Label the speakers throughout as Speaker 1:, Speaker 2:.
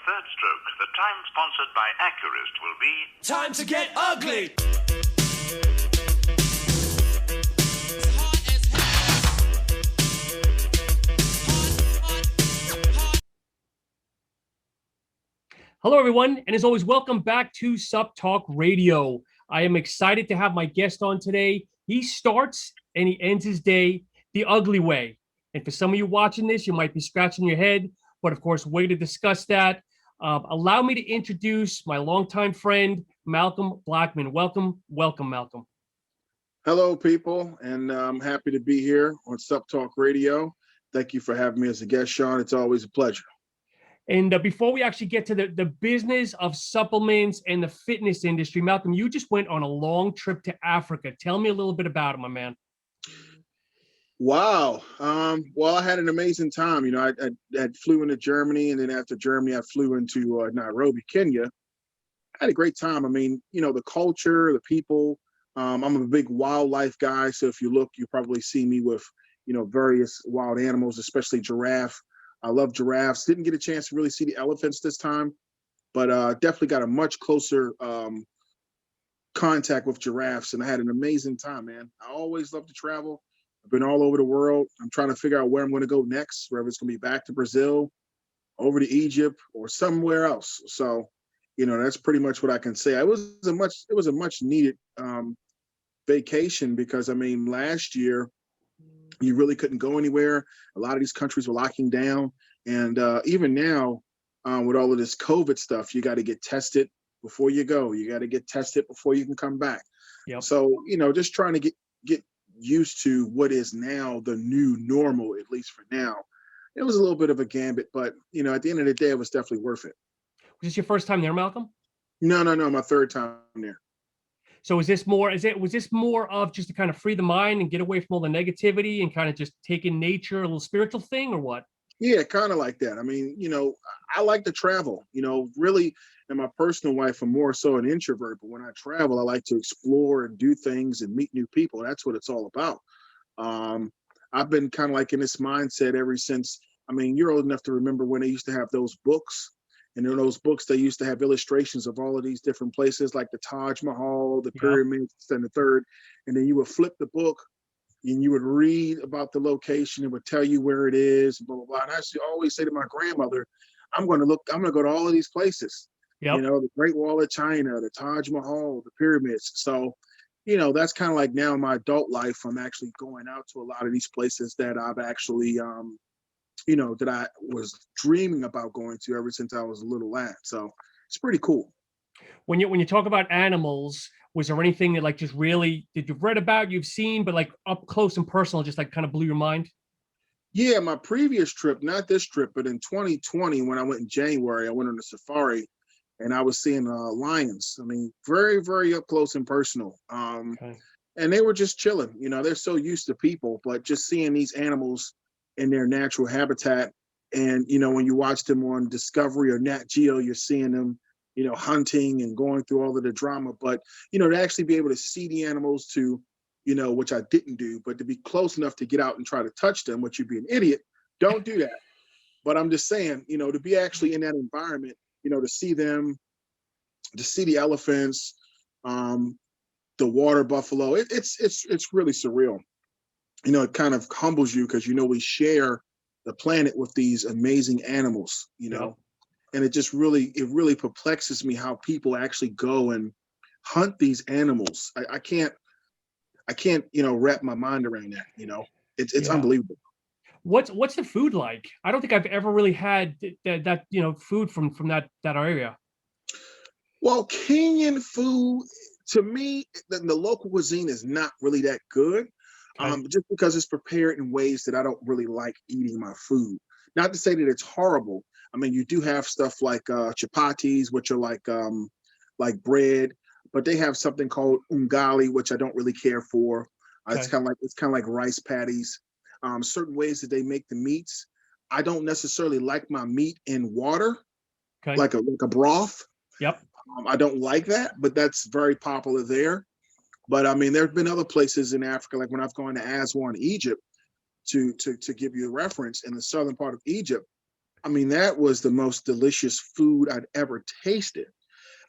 Speaker 1: third stroke, the time sponsored by Accurist will be...
Speaker 2: Time to get ugly!
Speaker 3: Hello, everyone, and as always, welcome back to Sup Talk Radio. I am excited to have my guest on today. He starts and he ends his day the ugly way. And for some of you watching this, you might be scratching your head, but of course, way to discuss that. Allow me to introduce my longtime friend, Malcolm Blackmon. Welcome, Malcolm.
Speaker 4: Hello, people, and I'm happy to be here on Sup Talk Radio. Thank you for having me as a guest, Sean. It's always a pleasure.
Speaker 3: And before we actually get to the business of supplements and the fitness industry, Malcolm, you just went on a long trip to Africa. Tell me a little bit about it, my man.
Speaker 4: Wow. Well, I had an amazing time. You know, I flew into Germany, and then after Germany, I flew into Nairobi, Kenya. I had a great time. I mean, you know, the culture, the people. I'm a big wildlife guy, so if you look, you probably see me with, you know, various wild animals, especially giraffe. I love giraffes. Didn't get a chance to really see the elephants this time, but definitely got a much closer contact with giraffes, and I had an amazing time, man. I always love to travel. I've been all over the world. I'm trying to figure out where I'm going to go next, whether it's going to be back to Brazil, over to Egypt, or somewhere else. So, you know, that's pretty much what I can say. It was a much needed vacation because, I mean, last year, you really couldn't go anywhere. A lot of these countries were locking down. And even now, with all of this COVID stuff, you got to get tested before you go. You got to get tested before you can come back.
Speaker 3: Yep.
Speaker 4: So, you know, just trying to get used to what is now the new normal, at least for now. It was a little bit of a gambit, but, you know, at the end of the day, it was definitely worth it.
Speaker 3: Was this your first time there, Malcolm?
Speaker 4: No, my third time there.
Speaker 3: So was this more of just to kind of free the mind and get away from all the negativity and kind of just take in nature, a little spiritual thing, or what?
Speaker 4: Yeah, kind of like that. I mean, you know, I like to travel, you know, really in my personal life, I'm more so an introvert, but when I travel, I like to explore and do things and meet new people. That's what it's all about. I've been kind of like in this mindset ever since, I mean, you're old enough to remember when they used to have those books. And in those books, they used to have illustrations of all of these different places, like the Taj Mahal, the pyramids, and the third. And then you would flip the book, and you would read about the location. It would tell you where it is, blah, blah, blah. And I used to always say to my grandmother, I'm going to go to all of these places.
Speaker 3: Yep.
Speaker 4: You know, the Great Wall of China, the Taj Mahal, the pyramids. So, you know, that's kind of like now in my adult life, I'm actually going out to a lot of these places that I've actually, you know, that I was dreaming about going to ever since I was a little lad. So it's pretty cool.
Speaker 3: When you talk about animals, was there anything that like just really that you've read about, you've seen, but like up close and personal, just like kind of blew your mind?
Speaker 4: Yeah, my previous trip, not this trip, but in 2020, when I went in January, I went on a safari and I was seeing lions. I mean, very, very up close and personal.
Speaker 3: Okay.
Speaker 4: And they were just chilling. You know, they're so used to people, but just seeing these animals in their natural habitat. And, you know, when you watch them on Discovery or Nat Geo, you're seeing them, you know, hunting and going through all of the drama. But, you know, to actually be able to see the animals to, you know, which I didn't do, but to be close enough to get out and try to touch them, which you'd be an idiot, don't do that. But I'm just saying, you know, to be actually in that environment, you know, to see them, to see the elephants, the water buffalo, it's really surreal. You know, it kind of humbles you because, you know, we share the planet with these amazing animals, you know, and it really perplexes me how people actually go and hunt these animals. I can't, you know, wrap my mind around that, you know, it's unbelievable.
Speaker 3: What's the food like? I don't think I've ever really had that you know, food from that area.
Speaker 4: Well, Kenyan food, to me, the local cuisine is not really that good.
Speaker 3: Okay.
Speaker 4: Just because it's prepared in ways that I don't really like eating my food. Not to say that it's horrible. I mean, you do have stuff like chapatis, which are like bread, but they have something called ungali, which I don't really care for.
Speaker 3: Okay.
Speaker 4: It's kind of like rice patties. Certain ways that they make the meats. I don't necessarily like my meat in water,
Speaker 3: Okay.
Speaker 4: like a broth.
Speaker 3: Yep.
Speaker 4: I don't like that, but that's very popular there. But I mean, there have been other places in Africa, like when I've gone to Aswan, Egypt, to give you a reference, in the southern part of Egypt, I mean, that was the most delicious food I'd ever tasted.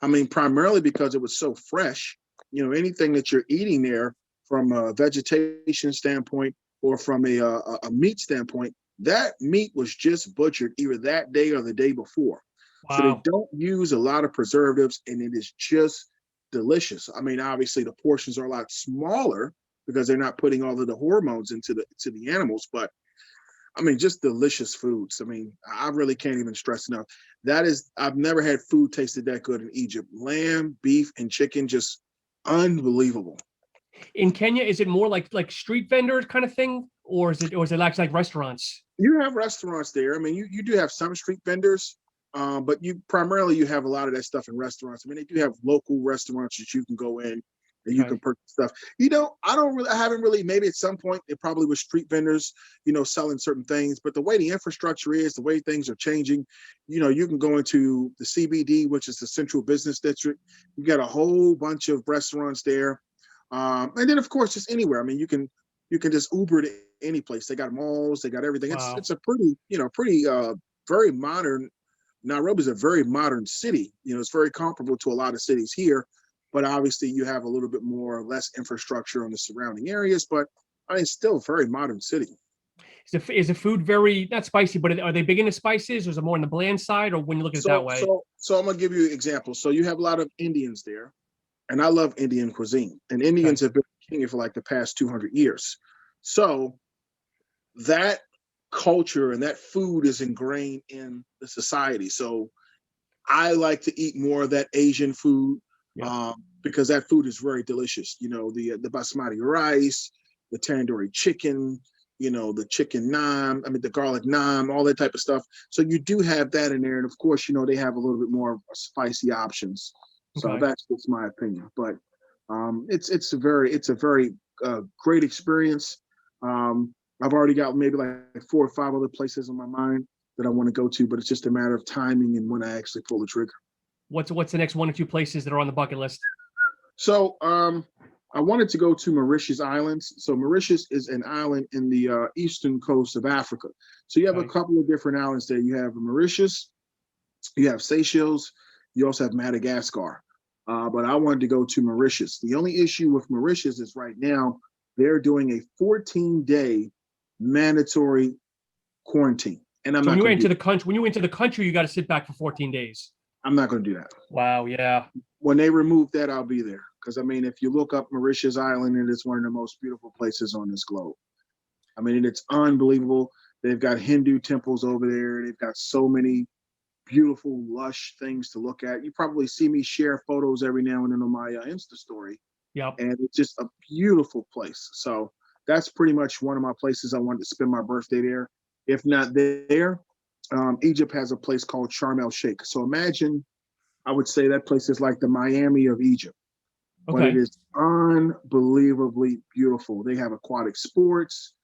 Speaker 4: I mean, primarily because it was so fresh. You know, anything that you're eating there from a vegetation standpoint or from a meat standpoint, that meat was just butchered either that day or the day before. So they
Speaker 3: Wow.
Speaker 4: don't use a lot of preservatives, and it is just delicious. I mean, obviously the portions are a lot smaller because they're not putting all of the hormones into the animals, but I mean, just delicious foods. I mean, I really can't even stress enough. I've never had food tasted that good in Egypt. Lamb, beef, and chicken, just unbelievable.
Speaker 3: In Kenya, is it more like street vendors kind of thing, or is it like restaurants?
Speaker 4: You have restaurants there. I mean, you do have some street vendors, but you have a lot of that stuff in restaurants. I mean, they do have local restaurants that you can go in and you can
Speaker 3: Okay.
Speaker 4: purchase stuff. You know, I haven't really, maybe at some point it probably was street vendors, you know, selling certain things, but the way the infrastructure is, the way things are changing, you know, you can go into the CBD, which is the Central Business District. You got a whole bunch of restaurants there. And then of course, just anywhere. I mean, you can just Uber to any place. They got malls, they got everything.
Speaker 3: Wow.
Speaker 4: It's a pretty very modern. Nairobi's a very modern city. You know, it's very comparable to a lot of cities here, but obviously you have a little bit more less infrastructure on the surrounding areas. But I mean, it's still a very modern city.
Speaker 3: Is the food very not spicy, but are they big into spices, or is it more on the bland side, or when you look at it that
Speaker 4: So
Speaker 3: way?
Speaker 4: so so I'm gonna give you examples. So you have a lot of Indians there, and I love Indian cuisine. And
Speaker 3: Okay.
Speaker 4: Indians have been king for like the past 200 years. So that culture and that food is ingrained in the society. So I like to eat more of that Asian food
Speaker 3: Yep.
Speaker 4: because that food is very delicious. You know, the basmati rice, the tandoori chicken, you know, the chicken naan, I mean, the garlic naan, all that type of stuff. So you do have that in there. And of course, you know, they have a little bit more spicy options. So
Speaker 3: Okay.
Speaker 4: that's just my opinion. But it's a very great experience. I've already got maybe like 4 or 5 other places in my mind that I want to go to, but it's just a matter of timing and when I actually pull the trigger.
Speaker 3: What's the next 1 or 2 places that are on the bucket list?
Speaker 4: So I wanted to go to Mauritius Islands. So Mauritius is an island in the eastern coast of Africa. So you have a
Speaker 3: Okay.
Speaker 4: couple of different islands there. You have Mauritius, you have Seychelles, you also have Madagascar. But I wanted to go to Mauritius. The only issue with Mauritius is right now they're doing a 14-day mandatory quarantine, and I'm
Speaker 3: So when
Speaker 4: not
Speaker 3: you
Speaker 4: going to
Speaker 3: enter
Speaker 4: do.
Speaker 3: the country, you got to sit back for 14 days.
Speaker 4: I'm not going to do that.
Speaker 3: Wow. Yeah.
Speaker 4: When they remove that, I'll be there. Because I mean, if you look up Mauritius Island, it is one of the most beautiful places on this globe. I mean, it's unbelievable. They've got Hindu temples over there. They've got so many beautiful, lush things to look at. You probably see me share photos every now and then on my Insta story,
Speaker 3: Yep.
Speaker 4: and it's just a beautiful place. So that's pretty much one of my places I wanted to spend my birthday there. If not there, Egypt has a place called Sharm el Sheikh. So imagine, I would say that place is like the Miami of Egypt, but it
Speaker 3: Okay.
Speaker 4: is unbelievably beautiful. They have aquatic sports,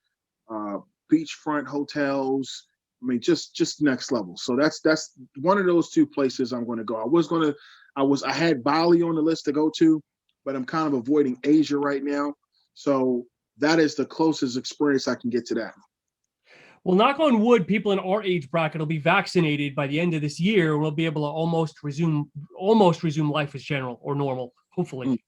Speaker 4: uh, beachfront hotels. I mean, just next level. So that's one of those 2 places I'm going to go. I had Bali on the list to go to, but I'm kind of avoiding Asia right now. So that is the closest experience I can get to that.
Speaker 3: Well, knock on wood, people in our age bracket will be vaccinated by the end of this year. We'll be able to almost resume life as general or normal, hopefully.
Speaker 4: Mm.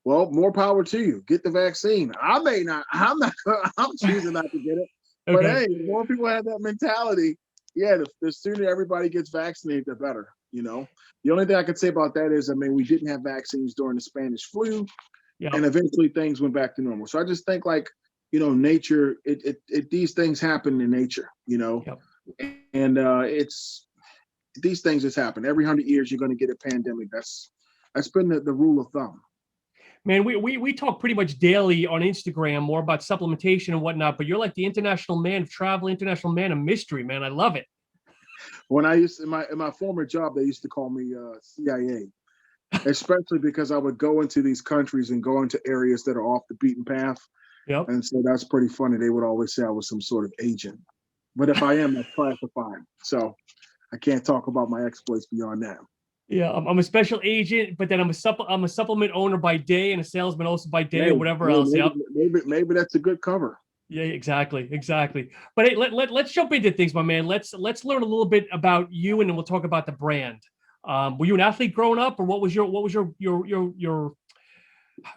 Speaker 4: Well, more power to you. Get the vaccine. I may not. I'm not. I'm choosing not to get it. But
Speaker 3: Okay.
Speaker 4: hey, the more people have that mentality, yeah, the sooner everybody gets vaccinated, the better. You know, the only thing I could say about that is, I mean, we didn't have vaccines during the Spanish flu,
Speaker 3: Yep.
Speaker 4: and eventually things went back to normal. So I just think, like, you know, nature. These things happen in nature. You know,
Speaker 3: Yep.
Speaker 4: and it's these things just happen. Every 100 years, you're going to get a pandemic. That's been the rule of thumb.
Speaker 3: Man, we talk pretty much daily on Instagram more about supplementation and whatnot, but you're like the international man of travel, international man of mystery, man. I love it.
Speaker 4: When I used to, in my former job, they used to call me CIA, especially because I would go into these countries and go into areas that are off the beaten path,
Speaker 3: Yep.
Speaker 4: and so that's pretty funny. They would always say I was some sort of agent, but if I am, that's classified, so I can't talk about my exploits beyond that.
Speaker 3: Yeah, I'm a special agent, but then I'm a supplement owner by day and a salesman also by day,
Speaker 4: Hey,
Speaker 3: or whatever
Speaker 4: hey,
Speaker 3: else.
Speaker 4: maybe,
Speaker 3: Yep.
Speaker 4: maybe that's a good cover.
Speaker 3: Yeah, exactly. But hey, let's jump into things, my man. Let's learn a little bit about you, and then we'll talk about the brand. Were you an athlete growing up, or what was your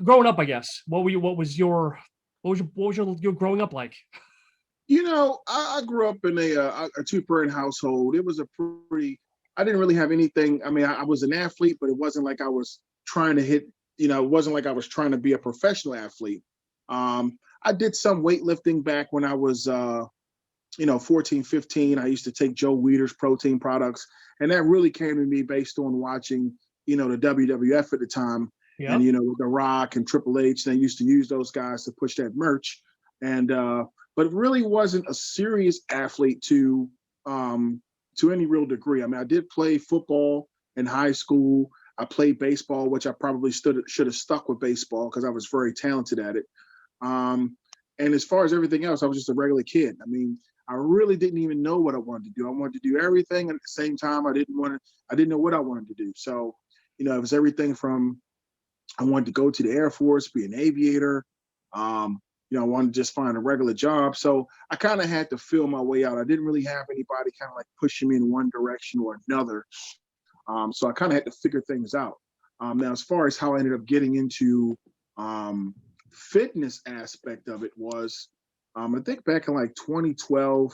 Speaker 3: growing up? I guess. What was your growing up like?
Speaker 4: I grew up in a two-parent household. It was a pretty, I didn't really have anything. I mean, I was an athlete, but it wasn't like I was trying to hit, it wasn't like I was trying to be a professional athlete. I did some weightlifting back when I was, 14, 15. I used to take Joe Weider's protein products. And that really came to me based on watching, the WWF at the time. And,
Speaker 3: Yep.
Speaker 4: with The Rock and Triple H, they used to use those guys to push that merch. And, but it really wasn't a serious athlete to any real degree. I mean, I did play football in high school. I played baseball, which I probably should have stuck with baseball because I was very talented at it. Um, and as far as everything else, I was just a regular kid. I mean, I really didn't even know what I wanted to do. I wanted to do everything, and at the same time, I didn't know what I wanted to do. So, it was everything from I wanted to go to the Air Force, be an aviator. I wanted to just find a regular job. So I kind of had to feel my way out. I didn't really have anybody kind of like pushing me in one direction or another. So I kind of had to figure things out. Now, as far as how I ended up getting into fitness aspect of it was, I think back in like 2012,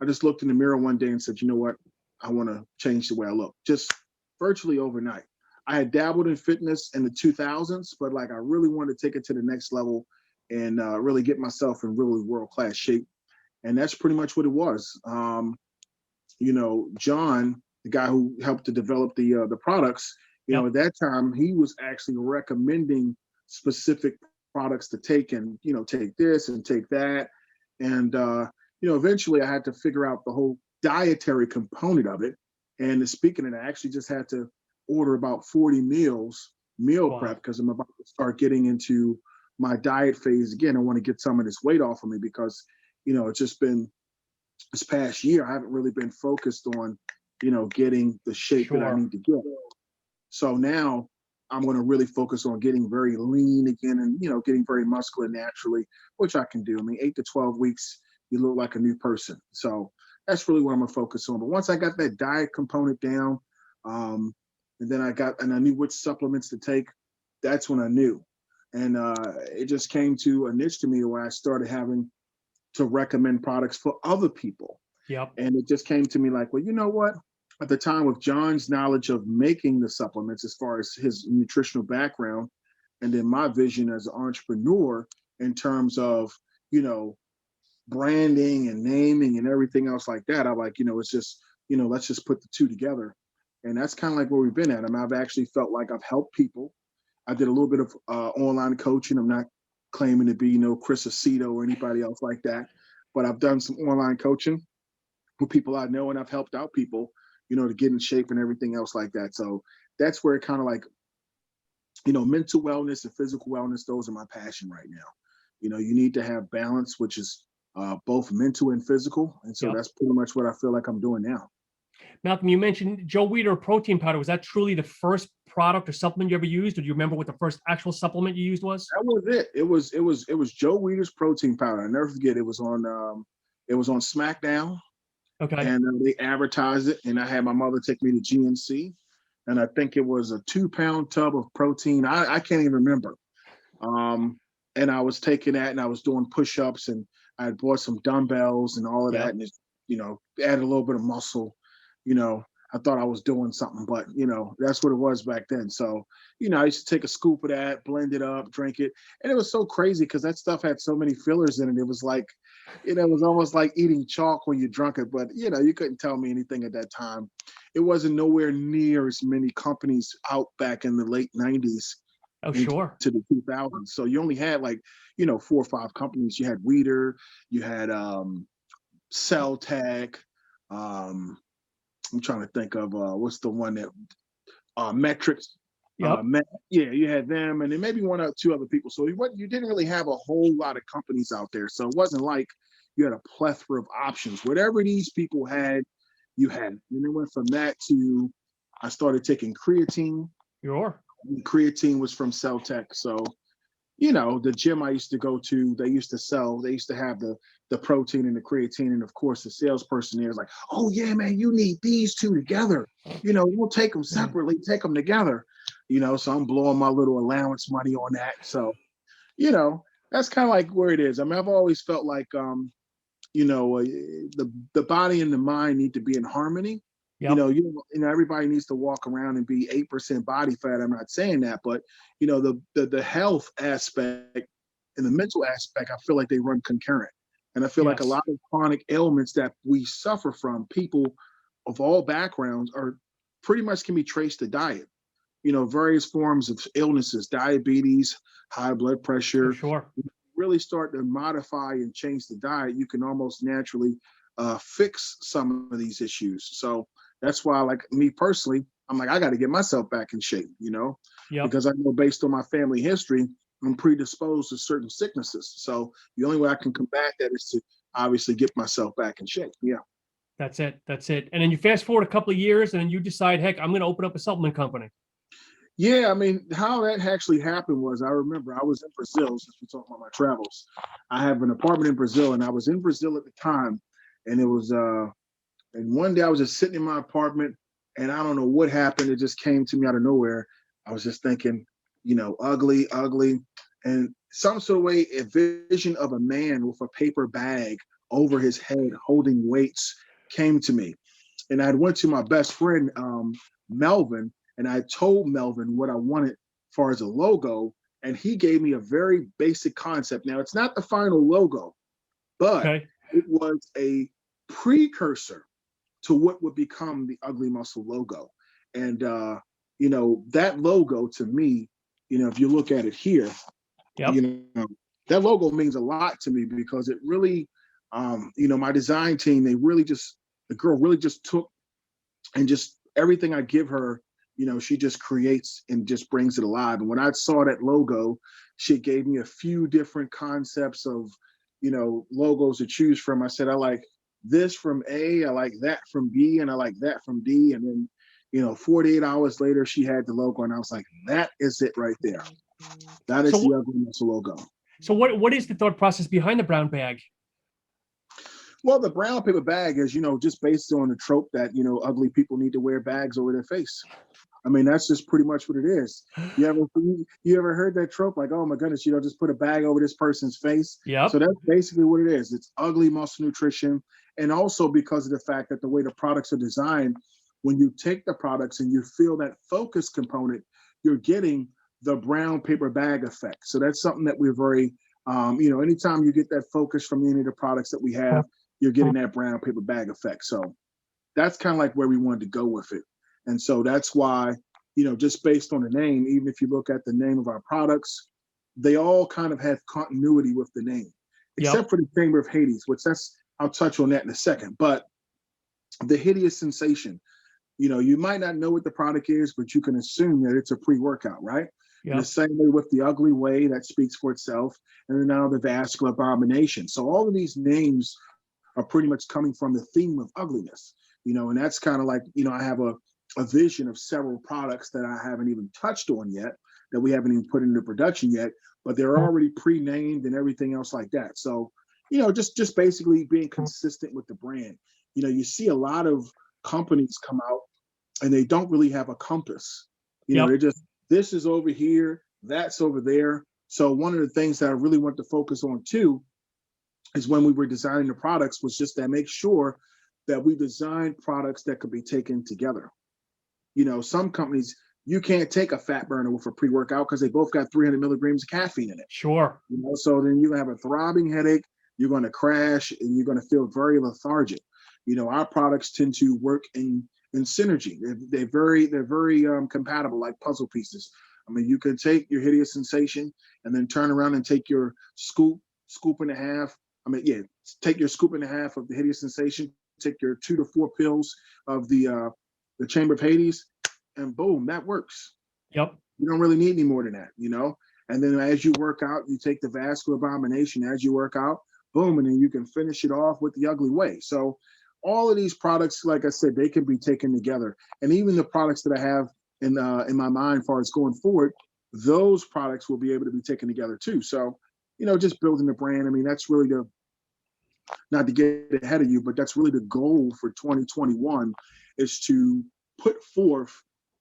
Speaker 4: I just looked in the mirror one day and said, you know what? I want to change the way I look, just virtually overnight. I had dabbled in fitness in the 2000s, but like I really wanted to take it to the next level and really get myself in really world-class shape. And that's pretty much what it was. John, the guy who helped to develop the products,
Speaker 3: Yep.
Speaker 4: at that time he was actually recommending specific products to take, and take this and take that, and eventually I had to figure out the whole dietary component of it. And speaking of that, I actually just had to order about 40 meal
Speaker 3: Wow.
Speaker 4: prep, because I'm about to start getting into my diet phase again. I want to get some of this weight off of me because it's just been this past year I haven't really been focused on getting the shape that I
Speaker 3: Sure.
Speaker 4: need to get. So now I'm going to really focus on getting very lean again, and getting very muscular naturally, which I can do. I mean, 8 to 12 weeks you look like a new person. So that's really what I'm going to focus on. But once I got that diet component down, and then I knew which supplements to take, that's when I knew. And it just came to a niche to me where I started having to recommend products for other people.
Speaker 3: Yep.
Speaker 4: And it just came to me like, well, you know what? At the time, with John's knowledge of making the supplements, as far as his nutritional background, and then my vision as an entrepreneur in terms of, branding and naming and everything else like that, I'm like, it's just, let's just put the two together. And that's kind of like where we've been at. I mean, I've actually felt like I've helped people. I did a little bit of online coaching. I'm not claiming to be, Chris Aceto or anybody else like that, but I've done some online coaching with people I know, and I've helped out people, to get in shape and everything else like that. So that's where it kind of like, mental wellness and physical wellness, those are my passion right now. You need to have balance, which is both mental and physical. And so
Speaker 3: Yep.
Speaker 4: that's pretty much what I feel like I'm doing now.
Speaker 3: Malcolm, you mentioned Joe Weider protein powder. Was that truly the first product or supplement you ever used, or do you remember what the first actual supplement you used was?
Speaker 4: That was it. It was Joe Weider's protein powder. I never forget. It was on SmackDown,
Speaker 3: Okay.
Speaker 4: and they advertised it. And I had my mother take me to GNC, and I think it was a 2-pound tub of protein. I can't even remember. And I was taking that, and I was doing push-ups, and I had bought some dumbbells and all of that,
Speaker 3: Yep.
Speaker 4: and it, added a little bit of muscle. You know, I thought I was doing something, but that's what it was back then. So, I used to take a scoop of that, blend it up, drink it, and it was so crazy because that stuff had so many fillers in it. It was like, it was almost like eating chalk when you drunk it. But you couldn't tell me anything at that time. It wasn't nowhere near as many companies out back in the late '90s
Speaker 3: Oh,
Speaker 4: into
Speaker 3: sure.
Speaker 4: the 2000s. So you only had like 4 or 5 companies. You had Weeder, you had Cell Tech. I'm trying to think of what's the one that Metrics.
Speaker 3: Yep.
Speaker 4: Yeah, you had them, and then maybe one or two other people. So you didn't really have a whole lot of companies out there. So it wasn't like you had a plethora of options. Whatever these people had, you had. And then went from that to I started taking creatine.
Speaker 3: Sure.
Speaker 4: Creatine was from Celtech. So the gym I used to go to, they used to have the protein and the creatine, and of course the salesperson there is like, oh yeah, man, you need these two together. We'll take them separately, take them together. So I'm blowing my little allowance money on that. So, that's kind of like where it is. I mean, I've always felt like the body and the mind need to be in harmony.
Speaker 3: Yep.
Speaker 4: Everybody needs to walk around and be 8% body fat. I'm not saying that, but the health aspect and the mental aspect, I feel like they run concurrent. And I feel like a
Speaker 3: Yes.
Speaker 4: lot of chronic ailments that we suffer from, people of all backgrounds, are pretty much can be traced to diet. Various forms of illnesses, diabetes, high blood
Speaker 3: For
Speaker 4: pressure.
Speaker 3: sure.
Speaker 4: Really start to modify and change the diet, you can almost naturally fix some of these issues. So that's why, like me personally, I'm like, I got to get myself back in shape,
Speaker 3: Yep.
Speaker 4: because I know based on my family history, I'm predisposed to certain sicknesses. So the only way I can combat that is to obviously get myself back in shape. Yeah.
Speaker 3: That's it. That's it. And then you fast forward a couple of years and then you decide, heck, I'm going to open up a supplement company.
Speaker 4: Yeah, I mean, how that actually happened was, I remember I was in Brazil, since we're talking about my travels. I have an apartment in Brazil, and I was in Brazil at the time, and it was and one day I was just sitting in my apartment, and I don't know what happened. It just came to me out of nowhere. I was just thinking, ugly, ugly. And some sort of way, a vision of a man with a paper bag over his head holding weights came to me. And I went to my best friend, Melvin, and I told Melvin what I wanted as far as a logo. And he gave me a very basic concept. Now, it's not the final logo, but
Speaker 3: Okay.
Speaker 4: it was a precursor to what would become the Ugly Muscle logo. And that logo to me, if you look at it here,
Speaker 3: Yep.
Speaker 4: That logo means a lot to me, because it really, my design team, the girl really just took, and just everything I give her, she just creates and just brings it alive. And when I saw that logo, she gave me a few different concepts of, logos to choose from. I said, I like this from A, I like that from B, and I like that from D. And then, 48 hours later, she had the logo, and I was like, that is it right there. That is the Ugly Muscle logo.
Speaker 3: So what is the thought process behind the brown bag?
Speaker 4: Well, the brown paper bag is, just based on the trope that, ugly people need to wear bags over their face. I mean, that's just pretty much what it is. You ever heard that trope? Like, oh my goodness, just put a bag over this person's face.
Speaker 3: Yep.
Speaker 4: So that's basically what it is. It's ugly muscle nutrition. And also because of the fact that the way the products are designed, when you take the products and you feel that focus component, you're getting the brown paper bag effect. So that's something that we're very, anytime you get that focus from any of the products that we have, you're getting that brown paper bag effect. So that's kind of like where we wanted to go with it. And so that's why, just based on the name, even if you look at the name of our products, they all kind of have continuity with the name, except for the Chamber of Hades, which I'll touch on that in a second. But the hideous sensation, you might not know what the product is, but you can assume that it's a pre-workout, right?
Speaker 3: Yep.
Speaker 4: In the same way with the Ugly Way, that speaks for itself. And then now the Vascular Abomination. So all of these names are pretty much coming from the theme of ugliness, and that's kind of like, I have a vision of several products that I haven't even touched on yet, that we haven't even put into production yet, but they're already pre-named and everything else like that. So, just basically being consistent with the brand. You see a lot of companies come out and they don't really have a compass. They're just, this is over here, that's over there. So one of the things that I really want to focus on too is when we were designing the products was just to make sure that we designed products that could be taken together. Some companies, you can't take a fat burner with a pre-workout because they both got 300 milligrams of caffeine in it.
Speaker 3: Sure.
Speaker 4: So then you have a throbbing headache, you're going to crash, and you're going to feel very lethargic. Our products tend to work in synergy. They're very compatible, like puzzle pieces. I mean, you can take your hideous sensation and then turn around and take your scoop and a half. Take your scoop and a half of the hideous sensation, take your 2 to 4 pills of the Chamber of Hades, and boom, that works.
Speaker 3: Yep.
Speaker 4: You don't really need any more than that, And then as you work out, you take the Vascular Abomination as you work out, boom, and then you can finish it off with the Ugly Way. So all of these products, like I said, they can be taken together. And even the products that I have in my mind as far as going forward, those products will be able to be taken together too. So, just building the brand. I mean, that's really not to get ahead of you, but that's really the goal for 2021 is to put forth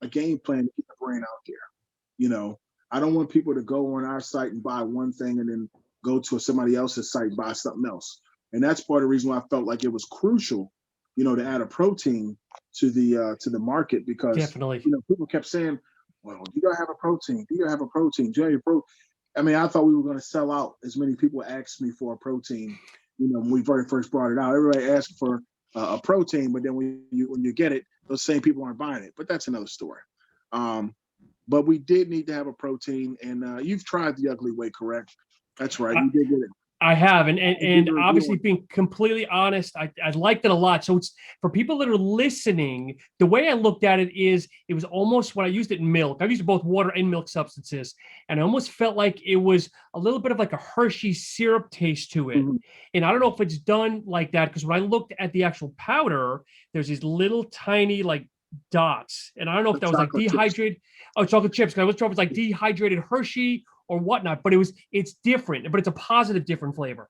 Speaker 4: a game plan to get the brand out there. I don't want people to go on our site and buy one thing and then go to somebody else's site and buy something else. And that's part of the reason why I felt like it was crucial, to add a protein to the market, because
Speaker 3: Definitely.
Speaker 4: people kept saying, well, do you have a protein? Do you have a protein? Do you have a protein? I mean, I thought we were going to sell out. As many people asked me for a protein, when we very first brought it out. Everybody asked for a protein, but then when you get it, those same people aren't buying it. But that's another story. But we did need to have a protein, and you've tried the ugly way, correct? That's right. You did get it.
Speaker 3: I have, and obviously being completely honest, I liked it a lot. So it's for people that are listening, the way I looked at it is it was almost when I used it in milk. I've used both water and milk substances, and I almost felt like it was a little bit of like a Hershey syrup taste to it. Mm-hmm. And I don't know if it's done like that, because when I looked at the actual powder, there's these little tiny like dots, and I don't know if that was like dehydrated. Chips. Oh, chocolate chips. I wasn't sure if it's like dehydrated Hershey or whatnot, but it's different, but it's a positive different flavor.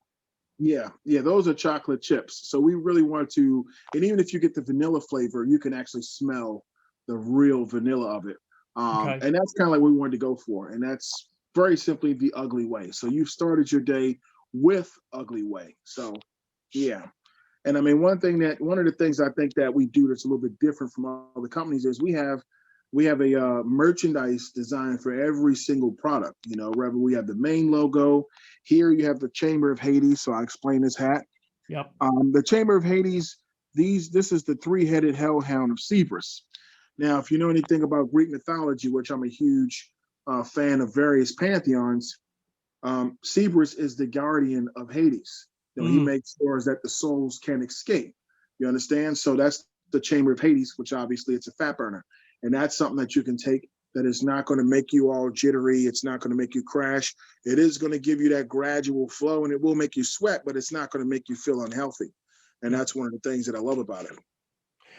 Speaker 4: Yeah, those are chocolate chips. So we really want to, and even if you get the vanilla flavor, you can actually smell the real vanilla of it. Okay. And that's kind of like what we wanted to go for. And that's very simply the ugly way. So you've started your day with ugly way. So yeah. And I mean, one of the things I think that we do that's a little bit different from other companies is we have a merchandise design for every single product. Whether we have the main logo here, you have the Chamber of Hades. So I'll explain this hat.
Speaker 3: Yep.
Speaker 4: The Chamber of Hades. This is the three-headed hellhound of Cerberus. Now, if you know anything about Greek mythology, which I'm a huge fan of various pantheons, Cerberus is the guardian of Hades. He makes sure that the souls can't escape. You understand? So that's the Chamber of Hades, which obviously it's a fat burner. And that's something that you can take that is not going to make you all jittery. It's not going to make you crash. It is going to give you that gradual flow, and it will make you sweat, but it's not going to make you feel unhealthy. And that's one of the things that I love about it.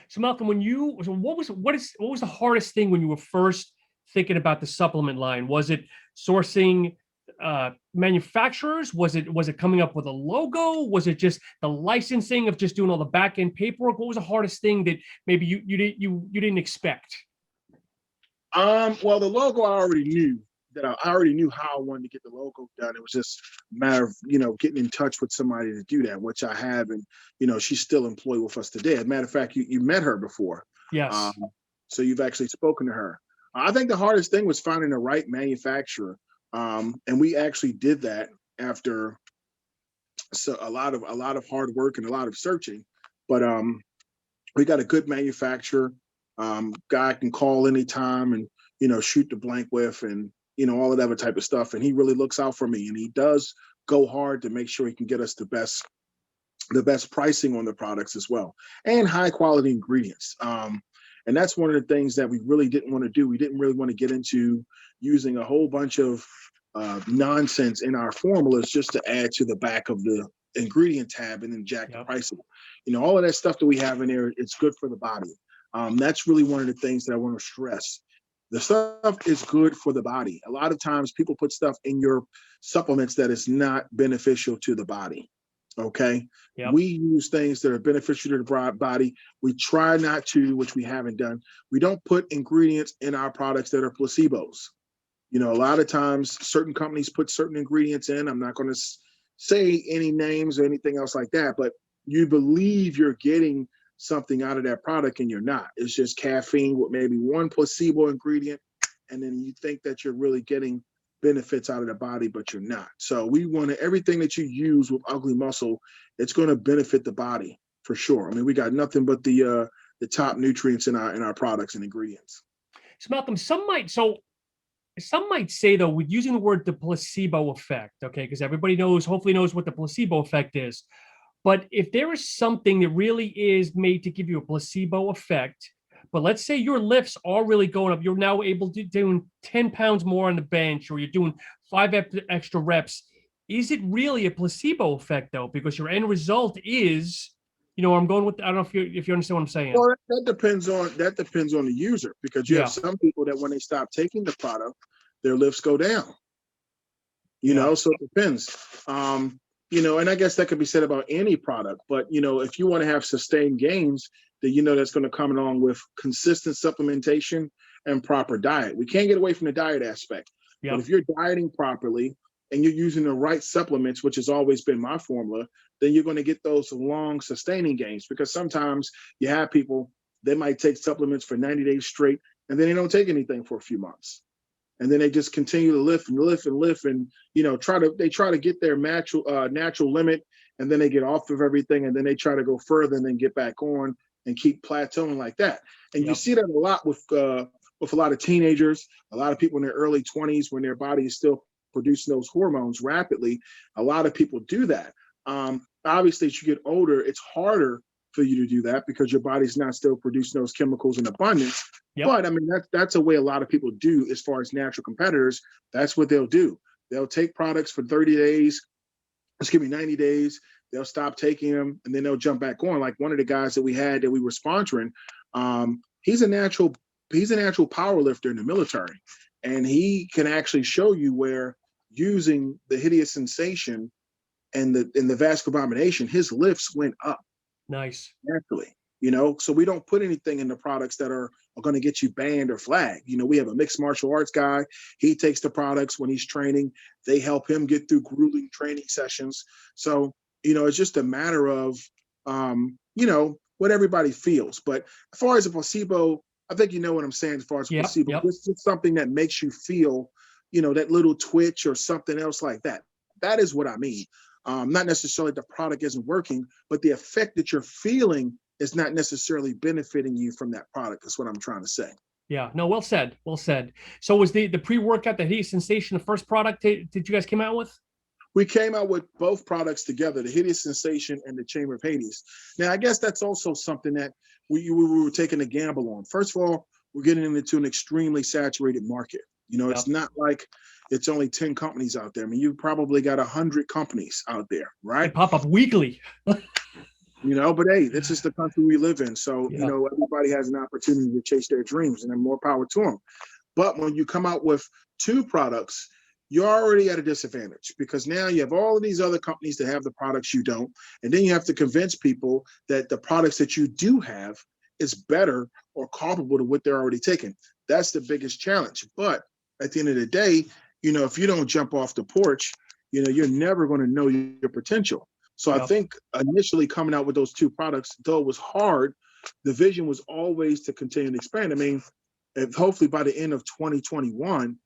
Speaker 3: So Malcolm, what was the hardest thing when you were first thinking about the supplement line? Was it sourcing manufacturers? Was it coming up with a logo? Was it just the licensing of just doing all the back end paperwork? What was the hardest thing that maybe you didn't expect?
Speaker 4: Well, the logo I already knew how I wanted to get the logo done. It was just a matter of getting in touch with somebody to do that, which I have, and she's still employed with us today. As a matter of fact, you met her before.
Speaker 3: Yes.
Speaker 4: So you've actually spoken to her. I think the hardest thing was finding the right manufacturer. And we actually did that after a lot of hard work and a lot of searching. But we got a good manufacturer, guy I can call anytime and shoot the blank with, and all of that type of stuff. And he really looks out for me, and he does go hard to make sure he can get us the best pricing on the products as well, and high quality ingredients. And that's one of the things that we really didn't want to do. We didn't really want to get into using a whole bunch of nonsense in our formulas just to add to the back of the ingredient tab and then jack the price up. All of that stuff that we have in there, it's good for the body. That's really one of the things that I want to stress. The stuff is good for the body. A lot of times people put stuff in your supplements that is not beneficial to the body. Okay. Yep. We use things that are beneficial to the body. We try not to, which we haven't done. We don't put ingredients in our products that are placebos. A lot of times certain companies put certain ingredients in. I'm not going to say any names or anything else like that, but you believe you're getting something out of that product and you're not. It's just caffeine with maybe one placebo ingredient, and then you think that you're really getting benefits out of the body, but you're not. So we want everything that you use with Ugly Muscle, it's going to benefit the body for sure. I mean, we got nothing but the top nutrients in our products and ingredients.
Speaker 3: So Malcolm, some might say though, with using the word the placebo effect, okay, because everybody hopefully knows what the placebo effect is. But if there is something that really is made to give you a placebo effect, but let's say your lifts are really going up, you're now able to do 10 pounds more on the bench, or you're doing 5 extra reps. Is it really a placebo effect though? Because your end result is, I'm going with, I don't know if you understand what I'm saying.
Speaker 4: Well, that depends on the user, because you have some people that when they stop taking the product, their lifts go down. You
Speaker 3: Yeah.
Speaker 4: know, so it depends. You know, and I guess that could be said about any product, but you know, if you want to have sustained gains, then you know that's going to come along with consistent supplementation and proper diet. We can't get away from the diet aspect. But
Speaker 3: Yep.
Speaker 4: if you're dieting properly and you're using the right supplements, which has always been my formula, then you're going to get those long sustaining gains. Because sometimes you have people, they might take supplements for 90 days straight and then they don't take anything for a few months. And then they just continue to lift and lift and lift, and you know, try to get their natural limit, and then they get off of everything, and then they try to go further and then get back on and keep plateauing like that. And you
Speaker 3: Yep.
Speaker 4: see that a lot with a lot of teenagers, a lot of people in their early 20s when their body is still producing those hormones rapidly. A lot of people do that. Obviously, as you get older, it's harder for you to do that because your body's not still producing those chemicals in abundance.
Speaker 3: Yep.
Speaker 4: But I mean, that's a way a lot of people do as far as natural competitors. That's what they'll do. They'll take products for 30 days, 90 days. They'll stop taking them and then they'll jump back on. Like one of the guys that we were sponsoring, he's a natural power lifter in the military. And he can actually show you where using the hideous sensation and the vascular abomination, his lifts went up.
Speaker 3: Nice.
Speaker 4: Naturally, you know, so we don't put anything in the products that are going to get you banned or flagged. You know, we have a mixed martial arts guy. He takes the products when he's training. They help him get through grueling training sessions. So, you know, it's just a matter of, you know, what everybody feels. But as far as a placebo, I think you know what I'm saying as far as
Speaker 3: Yep.
Speaker 4: placebo.
Speaker 3: Yep.
Speaker 4: It's just something that makes you feel, you know, that little twitch or something else like that. That is what I mean. Not necessarily the product isn't working, but the effect that you're feeling is not necessarily benefiting you from that product. That's what I'm trying to say.
Speaker 3: Yeah. No, well said. Well said. So was the pre-workout, the Hideous Sensation, the first product that you guys came out with?
Speaker 4: We came out with both products together, the Hideous Sensation and the Chamber of Hades. Now, I guess that's also something that we were taking a gamble on. First of all, we're getting into an extremely saturated market. You know,
Speaker 3: Yep.
Speaker 4: It's not like it's only 10 companies out there. I mean, you've probably got 100 companies out there,
Speaker 3: They
Speaker 4: right?
Speaker 3: pop up weekly.
Speaker 4: You know, but hey, this is the country we live in. So,
Speaker 3: Yeah.
Speaker 4: you know, everybody has an opportunity to chase their dreams and then more power to them. But when you come out with two products, you're already at a disadvantage because now you have all of these other companies that have the products you don't. And then you have to convince people that the products that you do have is better or comparable to what they're already taking. That's the biggest challenge. But at the end of the day, you know, if you don't jump off the porch, you know, you're never going to know your potential. So
Speaker 3: Yep.
Speaker 4: I think initially coming out with those two products, though it was hard, the vision was always to continue to expand. I mean, if hopefully by the end of 2021,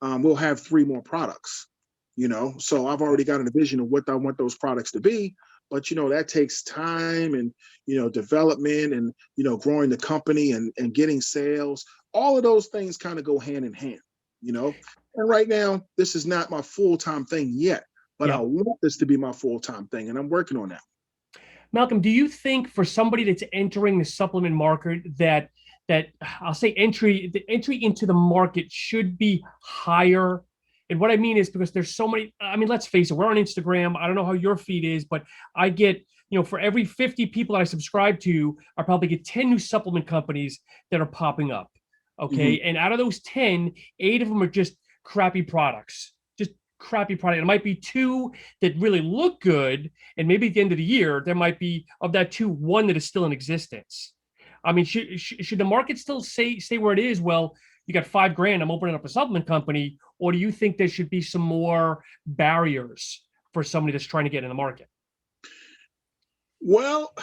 Speaker 4: we'll have 3 more products, you know. So I've already got a vision of what I want those products to be. But, you know, that takes time and, you know, development and, you know, growing the company and getting sales. All of those things kind of go hand in hand, you know. And right now, this is not my full-time thing yet, but I
Speaker 3: Yep.
Speaker 4: want this to be my full-time thing, and I'm working on that.
Speaker 3: Malcolm, do you think for somebody that's entering the supplement market that I'll say the entry into the market should be higher? And what I mean is because there's so many, I mean, let's face it, we're on Instagram. I don't know how your feed is, but I get, you know, for every 50 people that I subscribe to, I probably get 10 new supplement companies that are popping up. Okay. And out of those 10, 8 of them are just crappy products. Just crappy product. It might be 2 that really look good, and maybe at the end of the year there might be of that 2 1 that is still in existence. I mean, should the market still stay where it is? Well, you got $5,000, I'm opening up a supplement company, or do you think there should be some more barriers for somebody that's trying to get in the market?
Speaker 4: Well,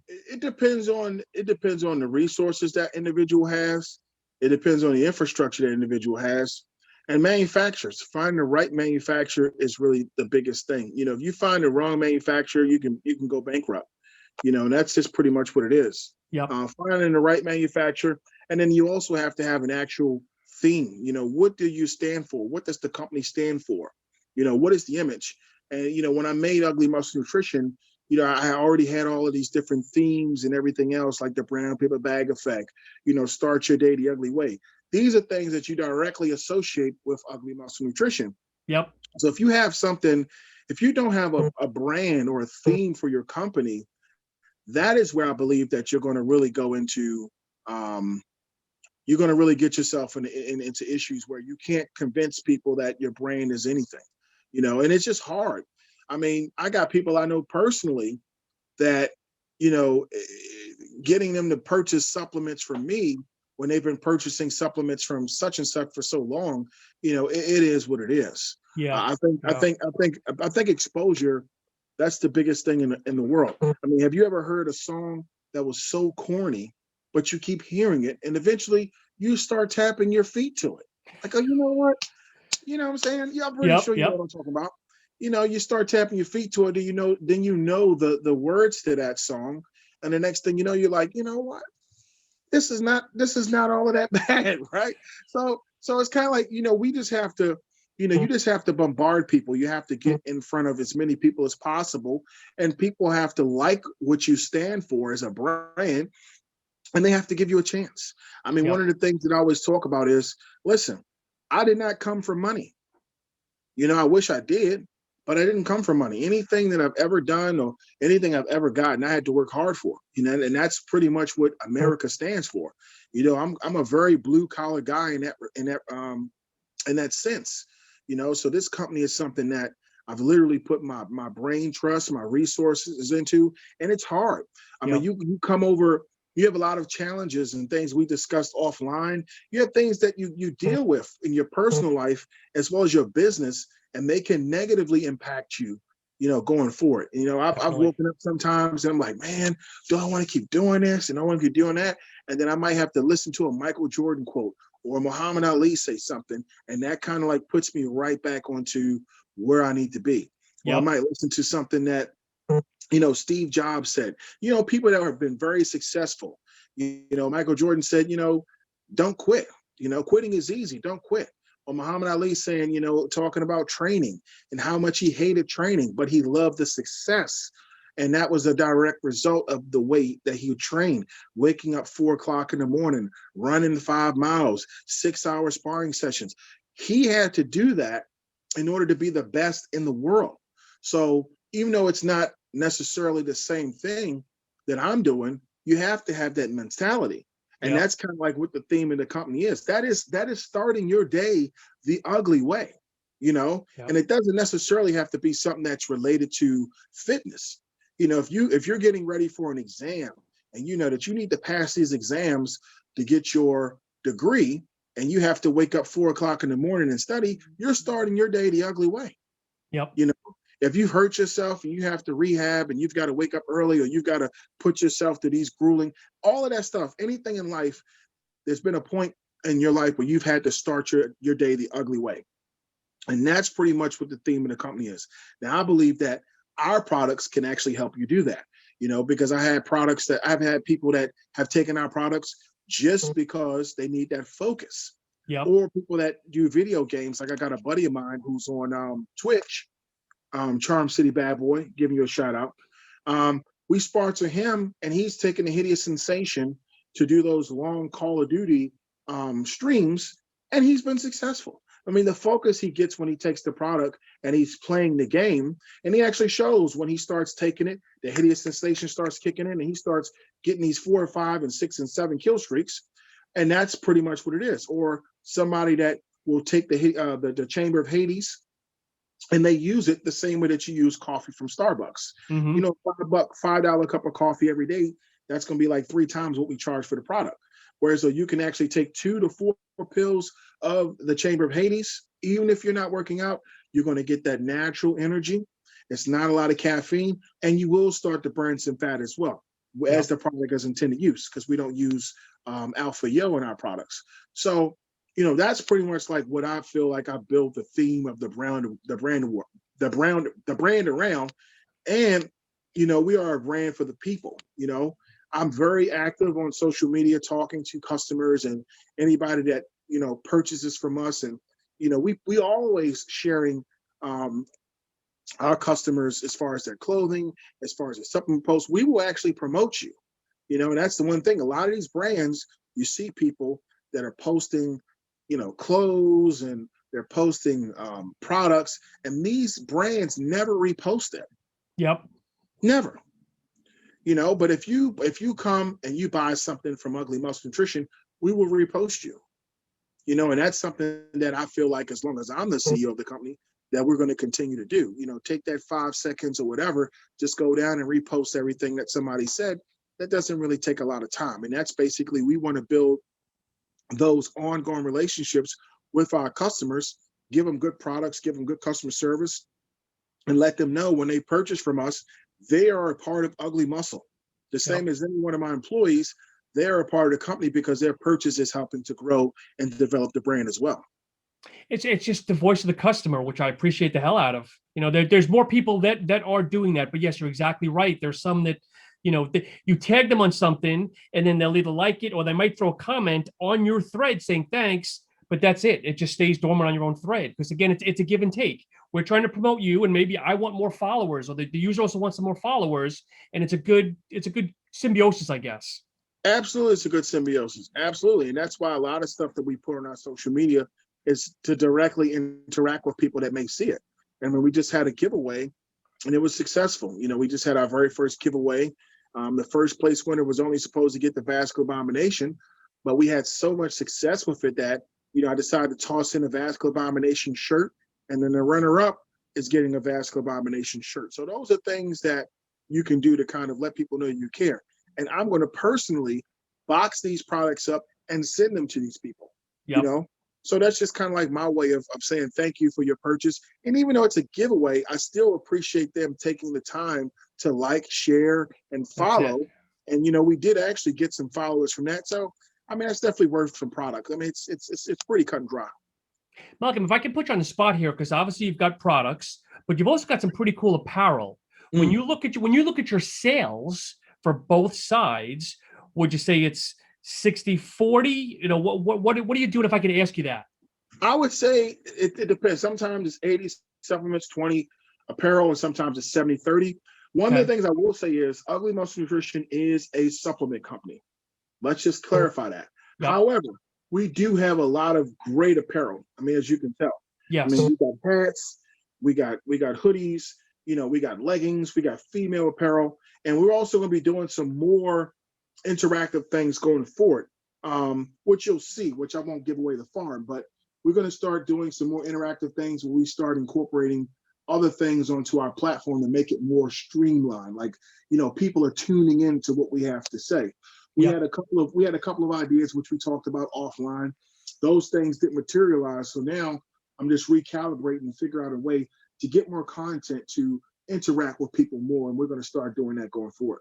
Speaker 4: it depends on the resources that individual has. It depends on the infrastructure that individual has. And manufacturers, finding the right manufacturer is really the biggest thing. You know, if you find the wrong manufacturer, you can go bankrupt. You know, and that's just pretty much what it is.
Speaker 3: Yep.
Speaker 4: Finding the right manufacturer, and then you also have to have an actual theme. You know, what do you stand for? What does the company stand for? You know, what is the image? And you know, when I made Ugly Muscle Nutrition, you know, I already had all of these different themes and everything else, like the brown paper bag effect. You know, start your day the ugly way. These are things that you directly associate with Ugly Muscle Nutrition.
Speaker 3: Yep.
Speaker 4: So if you have something, if you don't have a brand or a theme for your company, that is where I believe that you're going to really go into, you're going to really get yourself into issues where you can't convince people that your brand is anything, and it's just hard. I mean, I got people I know personally that, getting them to purchase supplements from me when they've been purchasing supplements from such and such for so long, it is what it is.
Speaker 3: Yeah.
Speaker 4: I think exposure, that's the biggest thing in the world. I mean, have you ever heard a song that was so corny, but you keep hearing it and eventually you start tapping your feet to it? Like, oh, you know what? You know what I'm saying? Yeah, I'm pretty sure you know what I'm talking about. You start tapping your feet to it, then you know the words to that song. And the next thing you know, you're like, you know what? This is not all of that bad, right? So it's kind of like, we just have to, you just have to bombard people. You have to get in front of as many people as possible, and people have to like what you stand for as a brand, and they have to give you a chance. I mean, one of the things that I always talk about is, listen, I did not come for money. I wish I did, but I didn't come for money. Anything that I've ever done or anything I've ever gotten, I had to work hard for. And that's pretty much what America stands for. I'm a very blue collar guy in that sense. So this company is something that I've literally put my brain trust, my resources into, and it's hard. I mean, you come over. You have a lot of challenges and things we discussed offline. You have things that you deal with in your personal life as well as your business, and they can negatively impact you, going forward. I've woken up sometimes and I'm like, man, do I want to keep doing this? And I want to keep doing that. And then I might have to listen to a Michael Jordan quote or Muhammad Ali say something. And that kind of like puts me right back onto where I need to be. Or I might listen to something that, Steve Jobs said, people that have been very successful, Michael Jordan said, don't quit. Quitting is easy. Don't quit. Or Muhammad Ali saying, talking about training and how much he hated training, but he loved the success. And that was a direct result of the way that he would train, waking up 4 o'clock in the morning, running 5 miles, 6-hour sparring sessions. He had to do that in order to be the best in the world. So even though it's not necessarily the same thing that I'm doing, you have to have that mentality. And that's kind of like what the theme of the company is. That is starting your day the ugly way, and it doesn't necessarily have to be something that's related to fitness. If you're getting ready for an exam and you know that you need to pass these exams to get your degree, and you have to wake up 4 o'clock in the morning and study, you're starting your day the ugly way. If you hurt yourself and you have to rehab and you've got to wake up early or you've got to put yourself to these grueling, all of that stuff, anything in life, there's been a point in your life where you've had to start your day the ugly way. And that's pretty much what the theme of the company is. Now, I believe that our products can actually help you do that, because I've had people that have taken our products just because they need that focus. Or people that do video games. Like I got a buddy of mine who's on Twitch, Charm City Bad Boy, giving you a shout out. We sponsor him, and he's taken the Hideous Sensation to do those long Call of Duty streams, and he's been successful. I mean, the focus he gets when he takes the product and he's playing the game, and he actually shows when he starts taking it, the Hideous Sensation starts kicking in, and he starts getting these 4 or 5 and 6 and 7 kill streaks, and that's pretty much what it is. Or somebody that will take the Chamber of Hades, and they use it the same way that you use coffee from Starbucks. $5 cup of coffee every day, that's going to be like 3 times what we charge for the product. Whereas you can actually take 2 to 4 pills of the Chamber of Hades. Even if you're not working out, you're going to get that natural energy. It's not a lot of caffeine, and you will start to burn some fat as well, as the product is intended use, because we don't use alpha yo in our products. So that's pretty much like what I feel like I built the theme of the brand around. And, we are a brand for the people. I'm very active on social media, talking to customers and anybody that, purchases from us. And, we always sharing our customers as far as their clothing, as far as their supplement posts. We will actually promote you, and that's the one thing. A lot of these brands, you see people that are posting clothes, and they're posting products, and these brands never repost it. Never. But if you come and you buy something from Ugly Muscle Nutrition, we will repost you. And that's something that I feel like as long as I'm the CEO of the company, that we're going to continue to do. Take that 5 seconds or whatever, just go down and repost everything that somebody said. That doesn't really take a lot of time. And that's basically, we want to build those ongoing relationships with our customers, give them good products, give them good customer service, and let them know when they purchase from us, they are a part of Ugly Muscle. The same as any one of my employees, they're a part of the company because their purchase is helping to grow and develop the brand as well.
Speaker 3: It's just the voice of the customer, which I appreciate the hell out of. There's more people that are doing that, but yes, you're exactly right. There's some that, you tag them on something and then they'll either like it or they might throw a comment on your thread saying thanks, but that's it. It just stays dormant on your own thread because again, it's a give and take. We're trying to promote you, and maybe I want more followers, or the user also wants some more followers, and it's a good symbiosis, I guess.
Speaker 4: Absolutely, it's a good symbiosis. Absolutely, and that's why a lot of stuff that we put on our social media is to directly interact with people that may see it. And when we just had a giveaway, and it was successful. We just had our very first giveaway. The first place winner was only supposed to get the Vascular Abomination, but we had so much success with it that I decided to toss in a Vascular Abomination shirt, and then the runner-up is getting a Vascular Abomination shirt. So those are things that you can do to kind of let people know you care. And I'm going to personally box these products up and send them to these people.
Speaker 3: Yep.
Speaker 4: So that's just kind of like my way of saying thank you for your purchase. And even though it's a giveaway, I still appreciate them taking the time to like, share, and follow. And we did actually get some followers from that. So that's definitely worth some product. It's pretty cut and dry.
Speaker 3: Malcolm, if I can put you on the spot here, because obviously you've got products, but you've also got some pretty cool apparel. When you look at your sales for both sides, would you say it's 60-40? What are you doing, if I could ask you that?
Speaker 4: I would say it depends. Sometimes it's 80 supplements, 20 apparel, and sometimes it's 70-30. One of the things I will say is Ugly Muscle Nutrition is a supplement company. Let's just clarify that. Yep. However, we do have a lot of great apparel. As you can tell.
Speaker 3: Yes.
Speaker 4: We got hats, we got hoodies, we got leggings, we got female apparel, and we're also going to be doing some more interactive things going forward, which you'll see, which I won't give away the farm, but we're going to start doing some more interactive things where we start incorporating other things onto our platform to make it more streamlined. Like, people are tuning into what we have to say. We had a couple of ideas which we talked about offline. Those things didn't materialize. So now I'm just recalibrating and figure out a way to get more content to interact with people more. And we're going to start doing that going forward.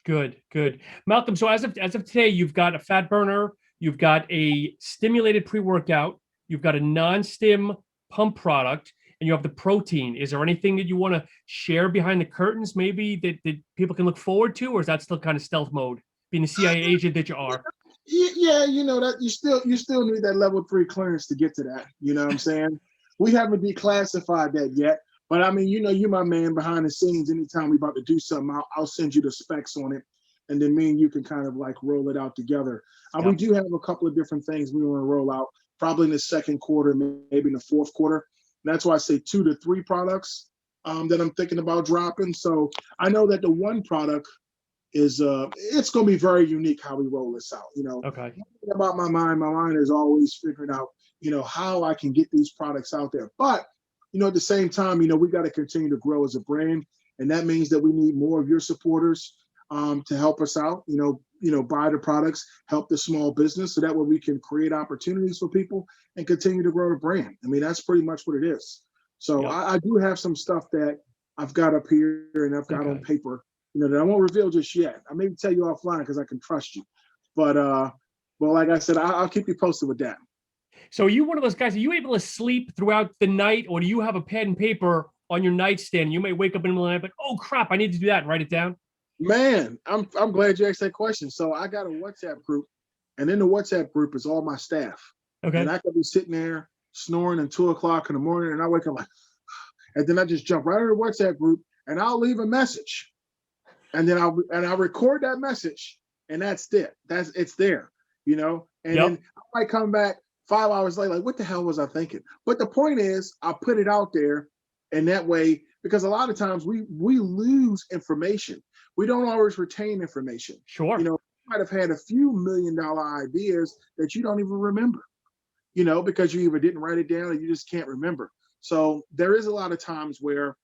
Speaker 3: Good. Malcolm, so as of today, you've got a fat burner, you've got a stimulated pre-workout, you've got a non-stim pump product, and you have the protein. Is there anything that you want to share behind the curtains, maybe that people can look forward to, or is that still kind of stealth mode, being the CIA agent that you are?
Speaker 4: Yeah, that you still need that level 3 clearance to get to that. You know what I'm saying? We haven't declassified that yet, but you're my man behind the scenes. Anytime we about to do something, I'll send you the specs on it, and then me and you can kind of like roll it out together. We do have a couple of different things we want to roll out, probably in the second quarter, maybe in the fourth quarter. And that's why I say 2 to 3 products that I'm thinking about dropping. So I know that the one product is it's going to be very unique how we roll this out.
Speaker 3: Okay.
Speaker 4: About my mind is always figuring out, how I can get these products out there. But, at the same time, we got to continue to grow as a brand. And that means that we need more of your supporters to help us out, buy the products, help the small business. So that way we can create opportunities for people and continue to grow the brand. That's pretty much what it is. So I do have some stuff that I've got up here and I've got on paper, that I won't reveal just yet. I maybe tell you offline because I can trust you. But like I said, I'll keep you posted with that.
Speaker 3: So are you one of those guys, are you able to sleep throughout the night, or do you have a pen and paper on your nightstand? You may wake up in the middle of the night, but oh crap, I need to do that and write it down.
Speaker 4: Man, I'm glad you asked that question. So I got a WhatsApp group, and in the WhatsApp group is all my staff. Okay. And I could be sitting there snoring at 2:00 in the morning, and I wake up like, and then I just jump right in the WhatsApp group, and I'll leave a message, and then I'll record that message, and that's it. It's there, and then I might come back 5 hours later, like, what the hell was I thinking? But the point is, I put it out there, and that way, because a lot of times we lose information. We don't always retain information.
Speaker 3: Sure.
Speaker 4: might have had a few $1 million ideas that you don't even remember, because you either didn't write it down or you just can't remember. So there is a lot of times where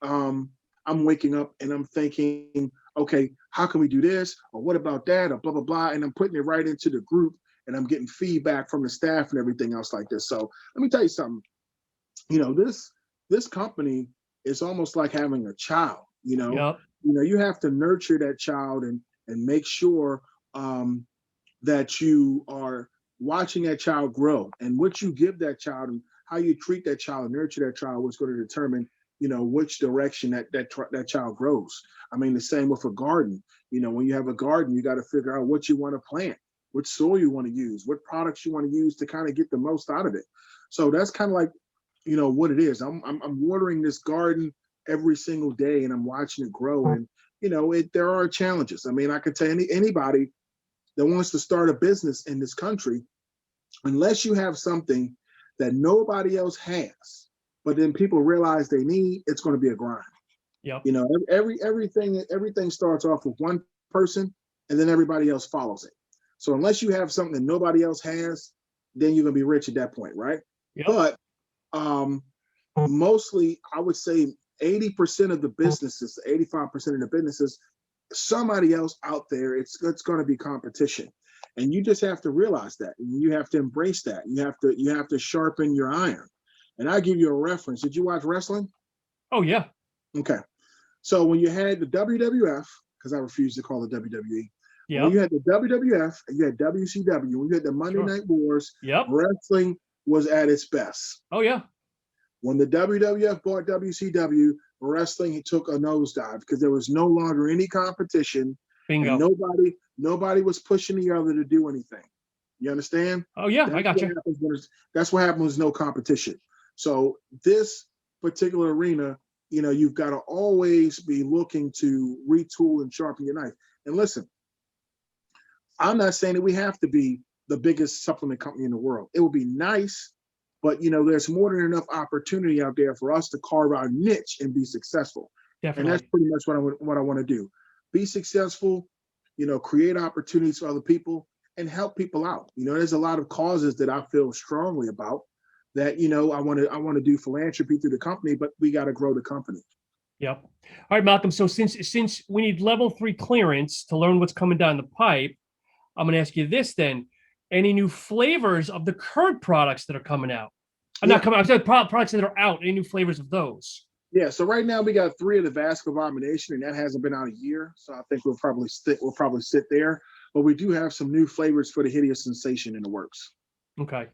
Speaker 4: I'm waking up and I'm thinking, okay, how can we do this? Or what about that? Or blah, blah, blah. And I'm putting it right into the group and I'm getting feedback from the staff and everything else like this. So let me tell you something. This company is almost like having a child.
Speaker 3: Yep.
Speaker 4: You have to nurture that child and make sure that you are watching that child grow, and what you give that child and how you treat that child and nurture that child was going to determine which direction that child grows. I mean, the same with a garden. When you have a garden, you got to figure out what you want to plant, what soil you want to use, what products you want to use to kind of get the most out of it. So that's kind of like what it is. I'm watering this garden every single day and I'm watching it grow, and there are challenges. I mean, I could tell anybody that wants to start a business in this country, unless you have something that nobody else has, but then people realize they need, it's going to be a grind.
Speaker 3: Yep.
Speaker 4: Everything starts off with one person and then everybody else follows it. So unless you have something that nobody else has, then you're going to be rich at that point, right?
Speaker 3: Yep.
Speaker 4: But mostly, I would say 80% of the businesses, 85% of the businesses, somebody else out there, it's going to be competition. And you just have to realize that. And you have to embrace that. You have to sharpen your iron. And I'll give you a reference. Did you watch wrestling?
Speaker 3: Oh, yeah.
Speaker 4: Okay. So when you had the WWF, because I refuse to call it WWE,
Speaker 3: Yep.
Speaker 4: when you had the WWF and you had WCW, when you had the Monday Night Wars,
Speaker 3: Yep.
Speaker 4: wrestling was at its best.
Speaker 3: Oh, yeah.
Speaker 4: When the WWF bought WCW, wrestling took a nosedive because there was no longer any competition.
Speaker 3: Bingo.
Speaker 4: And nobody was pushing the other to do anything. You understand?
Speaker 3: Oh, yeah, I got you.
Speaker 4: That's what happens when there's no competition. So this particular arena, you've got to always be looking to retool and sharpen your knife. And listen, I'm not saying that we have to be the biggest supplement company in the world. It would be nice, but there's more than enough opportunity out there for us to carve our niche and be successful.
Speaker 3: Definitely.
Speaker 4: And that's pretty much what I want to do. Be successful, create opportunities for other people and help people out. There's a lot of causes that I feel strongly about that, I want to do philanthropy through the company, but we got to grow the company.
Speaker 3: Yep. All right, Malcolm. So since we need level 3 clearance to learn what's coming down the pipe, I'm going to ask you this then. Any new flavors of the current products that are coming out? Not coming out. I said products that are out. Any new flavors of those? Yeah.
Speaker 4: So right now we got 3 of the vascular abomination, and that hasn't been out a year. So I think we'll probably sit there. But we do have some new flavors for the hideous sensation in the works.
Speaker 3: Okay.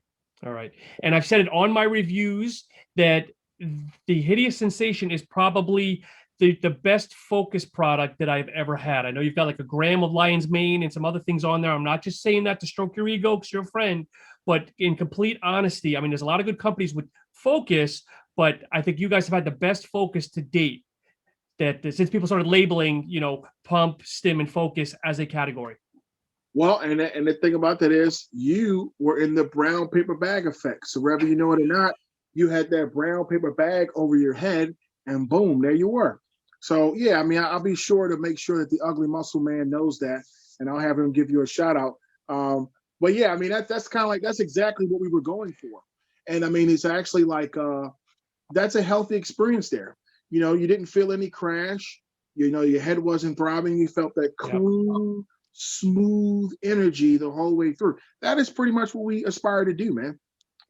Speaker 3: All right. And I've said it on my reviews that the hideous sensation is probably the best focus product that I've ever had. I know you've got like a gram of lion's mane and some other things on there. I'm not just saying that to stroke your ego because you're a friend, but in complete honesty, I mean, there's a lot of good companies with focus, but I think you guys have had the best focus to date that since people started labeling, pump, stim, and focus as a category.
Speaker 4: Well, and the thing about that is you were in the brown paper bag effect. So whether you know it or not, you had that brown paper bag over your head and boom, there you were. So yeah, I mean, I'll be sure to make sure that the Ugly Muscle Man knows that, and I'll have him give you a shout out. But yeah, I mean, that's kind of like, that's exactly what we were going for. And I mean, it's actually like, that's a healthy experience there. You didn't feel any crash. Your head wasn't throbbing. You felt that cool, smooth energy the whole way through. That is pretty much what we aspire to do, man.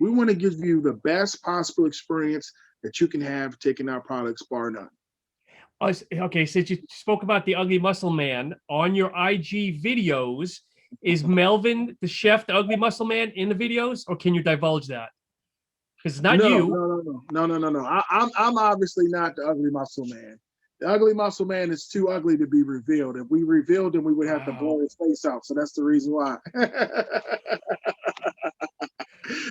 Speaker 4: We want to give you the best possible experience that you can have taking our products, bar none.
Speaker 3: Okay, since you spoke about the Ugly Muscle Man, on your IG videos, is Melvin, the chef, the Ugly Muscle Man, in the videos, or can you divulge that? Because it's not you.
Speaker 4: No. I'm obviously not the Ugly Muscle Man. The Ugly Muscle Man is too ugly to be revealed. If we revealed him, we would have to blow his face out. So that's the reason why.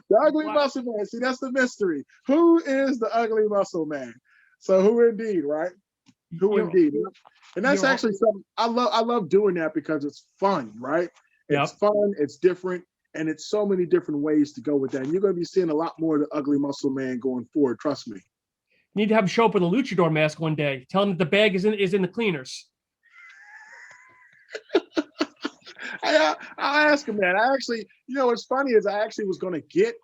Speaker 4: The Ugly Muscle Man. See, that's the mystery. Who is the Ugly Muscle Man? So who indeed, right? Who indeed? And that's actually something I love doing that because it's fun, right? It's fun, it's different, and it's so many different ways to go with that. And you're going to be seeing a lot more of the Ugly Muscle Man going forward. Trust me.
Speaker 3: You need to have him show up with a luchador mask one day. Tell him that the bag is in the cleaners.
Speaker 4: I'll ask him that. I actually, what's funny is I actually was going to get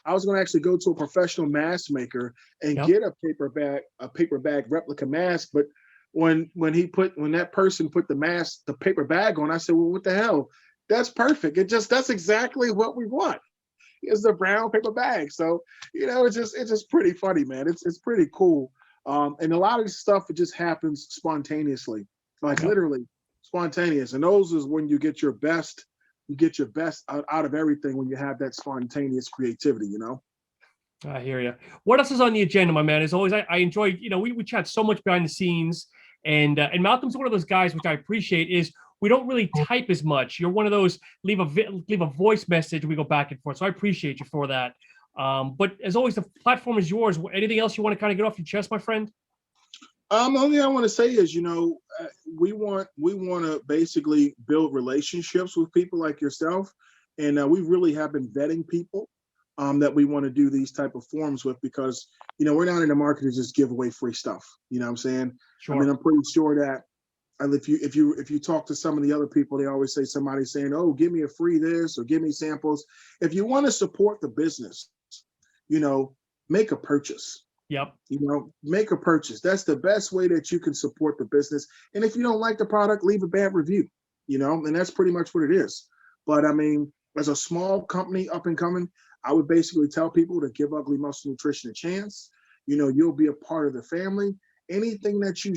Speaker 4: I was going to actually go to a professional mask maker and
Speaker 3: Yep.
Speaker 4: get a paper bag replica mask. But when that person put the paper bag on, I said, well, what the hell? That's perfect. That's exactly what we want. Is the brown paper bag. So, it's just pretty funny, man. It's pretty cool. And a lot of this stuff, it just happens spontaneously, like
Speaker 3: Yep.
Speaker 4: literally spontaneous. And those is when you get your best out of everything when you have that spontaneous creativity.
Speaker 3: I hear you. What else is on the agenda, my man? As always, I enjoy, we chat so much behind the scenes. And Malcolm's one of those guys, which I appreciate, is we don't really type as much. You're one of those leave a voice message. We go back and forth. So I appreciate you for that. But as always, the platform is yours. Anything else you want to kind of get off your chest, my friend?
Speaker 4: The only thing I want to say is, we want to basically build relationships with people like yourself, and we really have been vetting people that we want to do these type of forums with because we're not in the market to just give away free stuff. You know what I'm saying?
Speaker 3: Sure.
Speaker 4: I mean, I'm pretty sure that if you talk to some of the other people, they always say somebody saying, "Oh, give me a free this or give me samples." If you want to support the business, make a purchase.
Speaker 3: Yep.
Speaker 4: Make a purchase. That's the best way that you can support the business. And if you don't like the product, leave a bad review. And that's pretty much what it is. But I mean, as a small company up and coming, I would basically tell people to give Ugly Muscle Nutrition a chance. You'll be a part of the family. Anything that you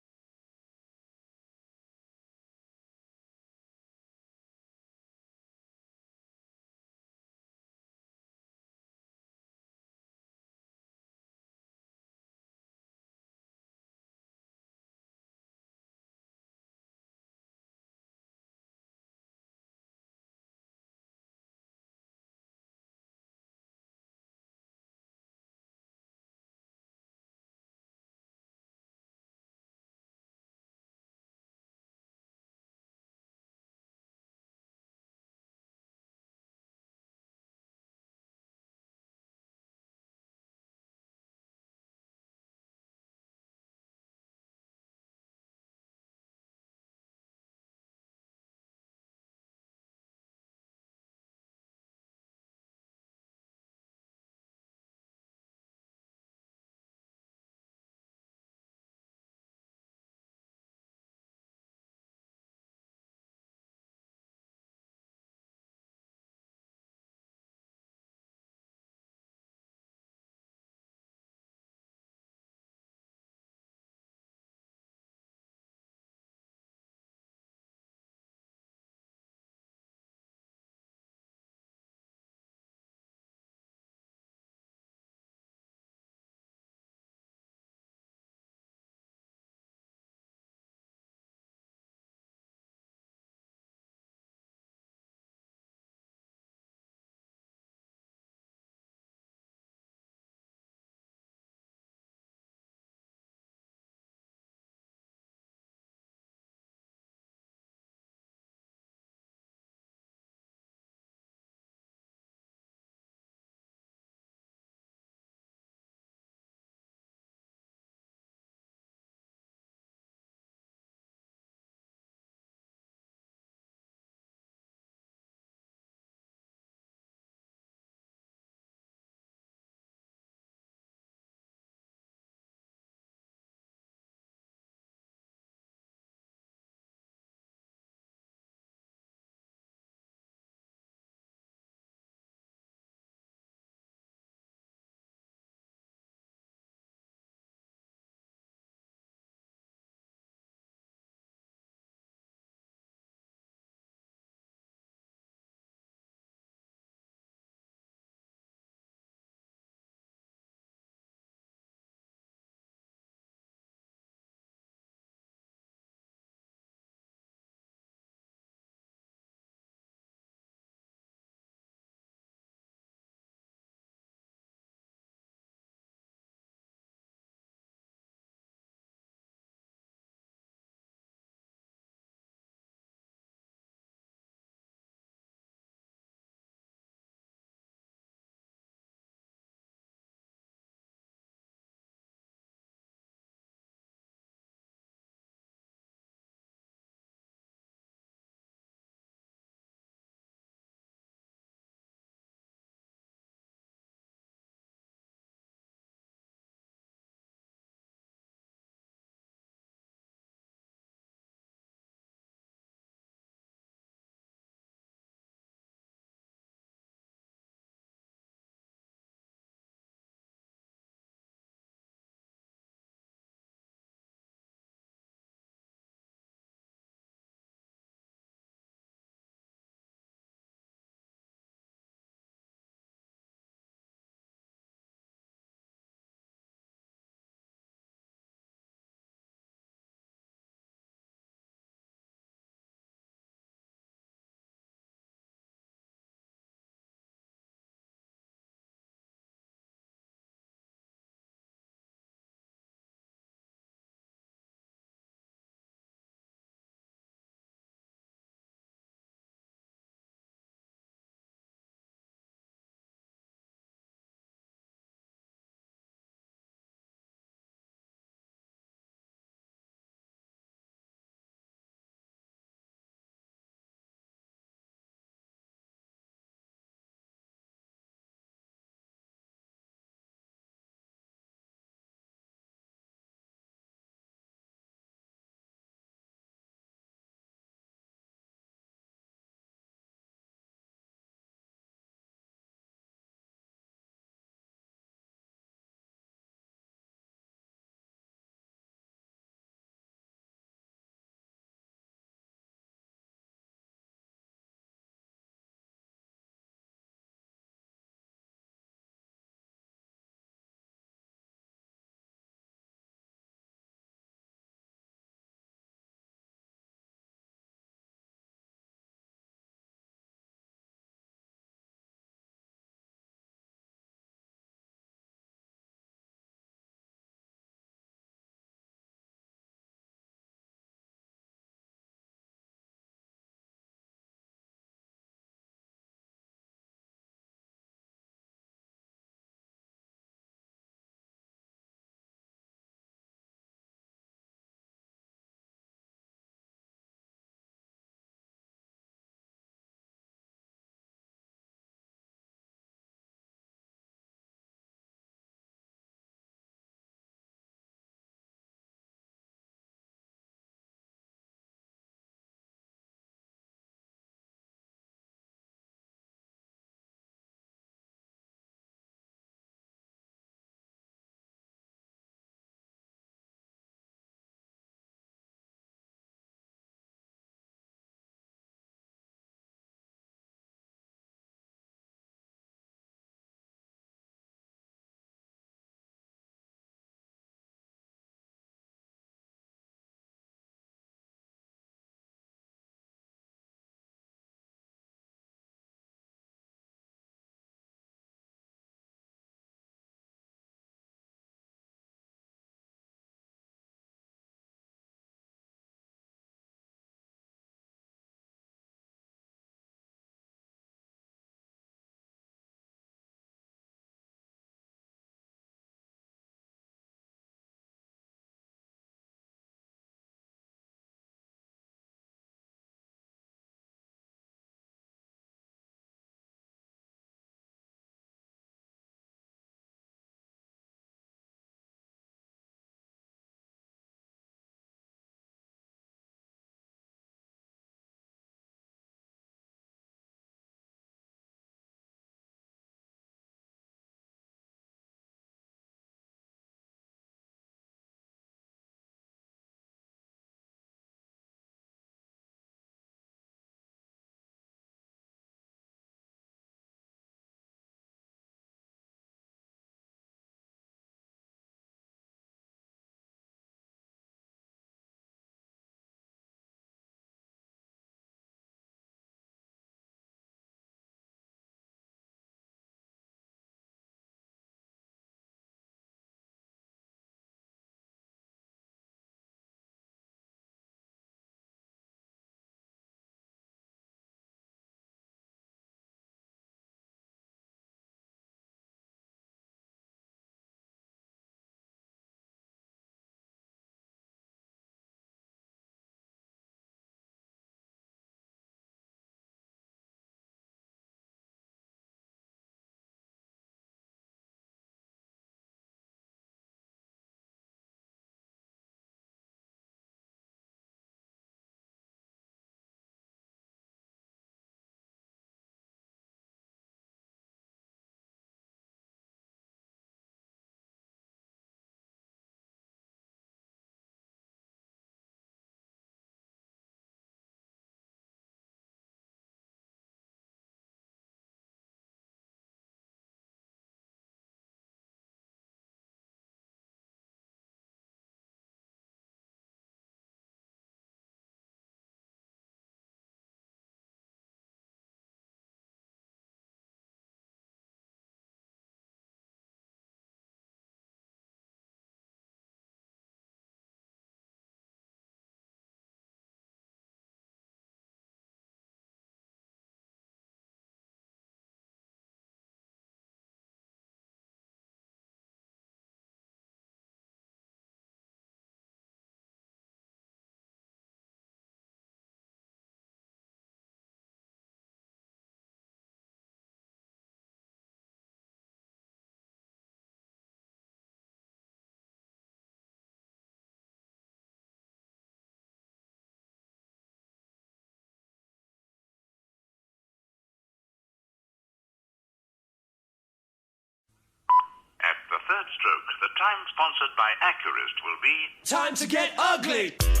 Speaker 1: third stroke. The time sponsored by Accurist will be
Speaker 2: Time to get ugly.